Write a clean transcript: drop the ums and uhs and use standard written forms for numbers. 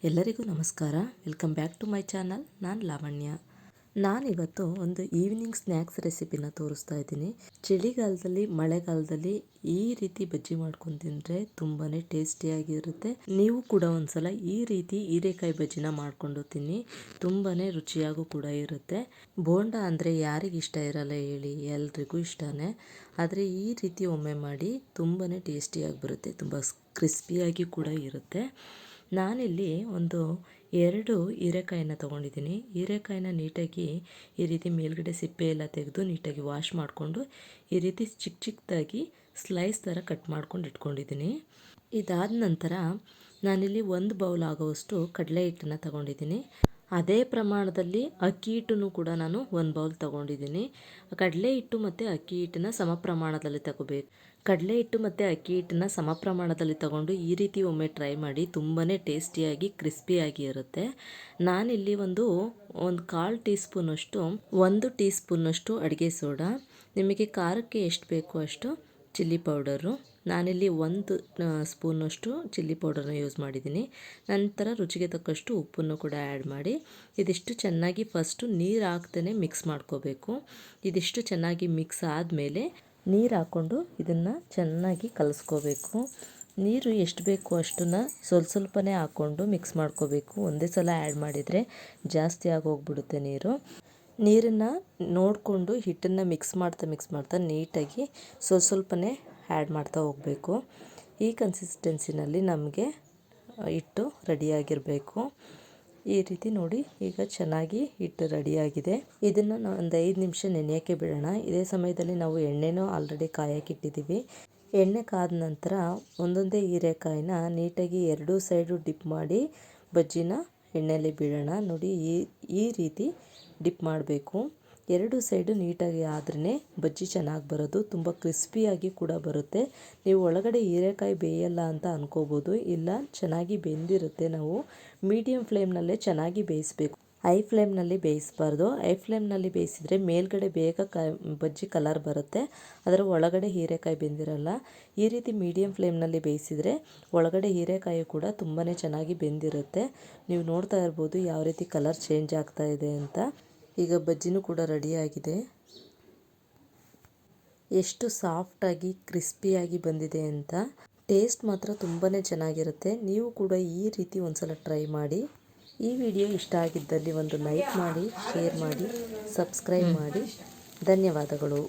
ಎಲ್ಲರಿಗೂ ನಮಸ್ಕಾರ. Welcome back to my channel. ನಾನು ಲಾವಣ್ಯ. ನಾನಿವತ್ತು ಒಂದು ಈವ್ನಿಂಗ್ ಸ್ನ್ಯಾಕ್ಸ್ ರೆಸಿಪಿನ ತೋರಿಸ್ತಾ ಇದ್ದೀನಿ. ಚಳಿಗಾಲದಲ್ಲಿ ಮಳೆಗಾಲದಲ್ಲಿ ಈ ರೀತಿ ಬಜ್ಜಿ ಮಾಡ್ಕೊಂಡು ತಿಂದರೆ ತುಂಬಾ ಟೇಸ್ಟಿಯಾಗಿರುತ್ತೆ. ನೀವು ಕೂಡ ಒಂದ್ಸಲ ಈ ರೀತಿ ಹೀರೆಕಾಯಿ ಬಜ್ಜಿನ ಮಾಡ್ಕೊಂಡು ತಿನ್ನಿ. ತುಂಬಾ ರುಚಿಯಾಗೂ ಕೂಡ ಇರುತ್ತೆ. ಬೋಂಡ ಅಂದರೆ ಯಾರಿಗೆ ಇಷ್ಟ ಇರಲ್ಲ ಹೇಳಿ, ಎಲ್ರಿಗೂ ಇಷ್ಟನೇ. ಆದರೆ ಈ ರೀತಿ ಒಮ್ಮೆ ಮಾಡಿ ತುಂಬಾ ಟೇಸ್ಟಿಯಾಗಿ ಬರುತ್ತೆ, ತುಂಬ ಕ್ರಿಸ್ಪಿಯಾಗಿ ಕೂಡ ಇರುತ್ತೆ. ನಾನಿಲ್ಲಿ ಒಂದು 2 ಹೀರೆಕಾಯಿನ ತೊಗೊಂಡಿದ್ದೀನಿ. ಹೀರೆಕಾಯಿನ ನೀಟಾಗಿ ಈ ರೀತಿ ಮೇಲ್ಗಡೆ ಸಿಪ್ಪೆ ಎಲ್ಲ ತೆಗೆದು ನೀಟಾಗಿ ವಾಶ್ ಮಾಡಿಕೊಂಡು ಈ ರೀತಿ ಚಿಕ್ಕ ಚಿಕ್ಕದಾಗಿ ಸ್ಲೈಸ್ ಥರ ಕಟ್ ಮಾಡ್ಕೊಂಡು ಇಟ್ಕೊಂಡಿದ್ದೀನಿ. ಇದಾದ ನಂತರ ನಾನಿಲ್ಲಿ 1 ಬೌಲ್ ಆಗೋವಷ್ಟು ಕಡಲೆ ಹಿಟ್ಟನ್ನು ತಗೊಂಡಿದ್ದೀನಿ. ಅದೇ ಪ್ರಮಾಣದಲ್ಲಿ ಅಕ್ಕಿ ಹಿಟ್ಟನ್ನು ಕೂಡ ನಾನು 1 ಬೌಲ್ ತೊಗೊಂಡಿದ್ದೀನಿ. ಕಡಲೆ ಹಿಟ್ಟು ಮತ್ತು ಅಕ್ಕಿ ಹಿಟ್ಟನ್ನು ಸಮ ಪ್ರಮಾಣದಲ್ಲಿ ತಗೋಬೇಕು. ಕಡಲೆ ಹಿಟ್ಟು ಮತ್ತು ಅಕ್ಕಿ ಹಿಟ್ಟನ್ನು ಸಮ ಪ್ರಮಾಣದಲ್ಲಿ ತಗೊಂಡು ಈ ರೀತಿ ಒಮ್ಮೆ ಟ್ರೈ ಮಾಡಿ, ತುಂಬಾ ಟೇಸ್ಟಿಯಾಗಿ ಕ್ರಿಸ್ಪಿಯಾಗಿ ಇರುತ್ತೆ. ನಾನಿಲ್ಲಿ ಒಂದು 1/4 ಟೀ ಸ್ಪೂನಷ್ಟು 1 ಟೀ ಸ್ಪೂನಷ್ಟು ಅಡುಗೆ ಸೋಡಾ, ನಿಮಗೆ ಖಾರಕ್ಕೆ ಎಷ್ಟು ಬೇಕೋ ಅಷ್ಟು ಚಿಲ್ಲಿ ಪೌಡರು, ನಾನಿಲ್ಲಿ 1 ಸ್ಪೂನಷ್ಟು ಚಿಲ್ಲಿ ಪೌಡರ್ನ ಯೂಸ್ ಮಾಡಿದ್ದೀನಿ. ನಂತರ ರುಚಿಗೆ ತಕ್ಕಷ್ಟು ಉಪ್ಪನ್ನು ಕೂಡ ಆ್ಯಡ್ ಮಾಡಿ ಇದಿಷ್ಟು ಚೆನ್ನಾಗಿ ಫಸ್ಟು ನೀರು ಹಾಕ್ದೇ ಮಿಕ್ಸ್ ಮಾಡ್ಕೋಬೇಕು. ಇದಿಷ್ಟು ಚೆನ್ನಾಗಿ ಮಿಕ್ಸ್ ಆದಮೇಲೆ ನೀರು ಹಾಕ್ಕೊಂಡು ಇದನ್ನು ಚೆನ್ನಾಗಿ ಕಲಿಸ್ಕೋಬೇಕು. ನೀರು ಎಷ್ಟು ಬೇಕು ಅಷ್ಟನ್ನು ಸ್ವಲ್ಪನೇ ಹಾಕ್ಕೊಂಡು ಮಿಕ್ಸ್ ಮಾಡ್ಕೋಬೇಕು. ಒಂದೇ ಸಲ ಆ್ಯಡ್ ಮಾಡಿದರೆ ಜಾಸ್ತಿ ಆಗೋಗ್ಬಿಡುತ್ತೆ ನೀರು. ನೀರನ್ನು ನೋಡಿಕೊಂಡು ಹಿಟ್ಟನ್ನು ಮಿಕ್ಸ್ ಮಾಡ್ತಾ ನೀಟಾಗಿ ಸ್ವಲ್ಪನೇ ಆ್ಯಡ್ ಮಾಡ್ತಾ ಹೋಗಬೇಕು. ಈ ಕನ್ಸಿಸ್ಟೆನ್ಸಿನಲ್ಲಿ ನಮಗೆ ಹಿಟ್ಟು ರೆಡಿಯಾಗಿರಬೇಕು. ಈ ರೀತಿ ನೋಡಿ, ಈಗ ಚೆನ್ನಾಗಿ ಹಿಟ್ಟು ರೆಡಿಯಾಗಿದೆ. ಇದನ್ನು ಒಂದು 5 ನಿಮಿಷ ನೆನೆಯೋಕ್ಕೆ ಬಿಡೋಣ. ಇದೇ ಸಮಯದಲ್ಲಿ ನಾವು ಎಣ್ಣೆನೂ ಆಲ್ರೆಡಿ ಕಾಯಕ್ಕಿಟ್ಟಿದ್ದೀವಿ. ಎಣ್ಣೆ ಕಾದ ನಂತರ ಒಂದೊಂದೇ ಹೀರೆಕಾಯಿನ ನೀಟಾಗಿ 2 ಸೈಡು ಡಿಪ್ ಮಾಡಿ ಬಜ್ಜಿನ ಎಣ್ಣೆಯಲ್ಲಿ ಬಿಡೋಣ. ನೋಡಿ, ಈ ರೀತಿ ಡಿಪ್ ಮಾಡಬೇಕು. 2 ಸೈಡು ನೀಟಾಗಿ ಆದ್ರೇ ಬಜ್ಜಿ ಚೆನ್ನಾಗಿ ಬರೋದು, ತುಂಬ ಕ್ರಿಸ್ಪಿಯಾಗಿ ಕೂಡ ಬರುತ್ತೆ. ನೀವು ಒಳಗಡೆ ಹೀರೆಕಾಯಿ ಬೇಯಲ್ಲ ಅಂತ ಅನ್ಕೋಬೋದು, ಇಲ್ಲ, ಚೆನ್ನಾಗಿ ಬೆಂದಿರುತ್ತೆ. ನಾವು ಮೀಡಿಯಮ್ ಫ್ಲೇಮ್ನಲ್ಲೇ ಚೆನ್ನಾಗಿ ಬೇಯಿಸಬೇಕು, ಹೈ ಫ್ಲೇಮ್ನಲ್ಲಿ ಬೇಯಿಸಬಾರ್ದು. ಹೈ ಫ್ಲೇಮ್ನಲ್ಲಿ ಬೇಯಿಸಿದರೆ ಮೇಲ್ಗಡೆ ಬೇಗ ಬಜ್ಜಿ ಕಲರ್ ಬರುತ್ತೆ, ಅದರ ಒಳಗಡೆ ಹೀರೆಕಾಯಿ ಬೆಂದಿರಲ್ಲ. ಈ ರೀತಿ ಮೀಡಿಯಮ್ ಫ್ಲೇಮ್ನಲ್ಲಿ ಬೇಯಿಸಿದರೆ ಒಳಗಡೆ ಹೀರೆಕಾಯಿ ಕೂಡ ತುಂಬಾ ಚೆನ್ನಾಗಿ ಬೆಂದಿರುತ್ತೆ. ನೀವು ನೋಡ್ತಾ ಇರ್ಬೋದು ಯಾವ ರೀತಿ ಕಲರ್ ಚೇಂಜ್ ಆಗ್ತಾ ಇದೆ ಅಂತ. ಈಗ ಬಜ್ಜಿನೂ ಕೂಡ ರೆಡಿಯಾಗಿದೆ. ಎಷ್ಟು ಸಾಫ್ಟಾಗಿ ಕ್ರಿಸ್ಪಿಯಾಗಿ ಬಂದಿದೆ ಅಂತ. ಟೇಸ್ಟ್ ಮಾತ್ರ ತುಂಬಾ ಚೆನ್ನಾಗಿರುತ್ತೆ. ನೀವು ಕೂಡ ಈ ರೀತಿ ಒಂದ್ಸಲ ಟ್ರೈ ಮಾಡಿ. ಈ ವಿಡಿಯೋ ಇಷ್ಟ ಆಗಿದ್ದಲ್ಲಿ ಒಂದು ಲೈಕ್ ಮಾಡಿ, ಶೇರ್ ಮಾಡಿ, ಸಬ್ಸ್ಕ್ರೈಬ್ ಮಾಡಿ. ಧನ್ಯವಾದಗಳು.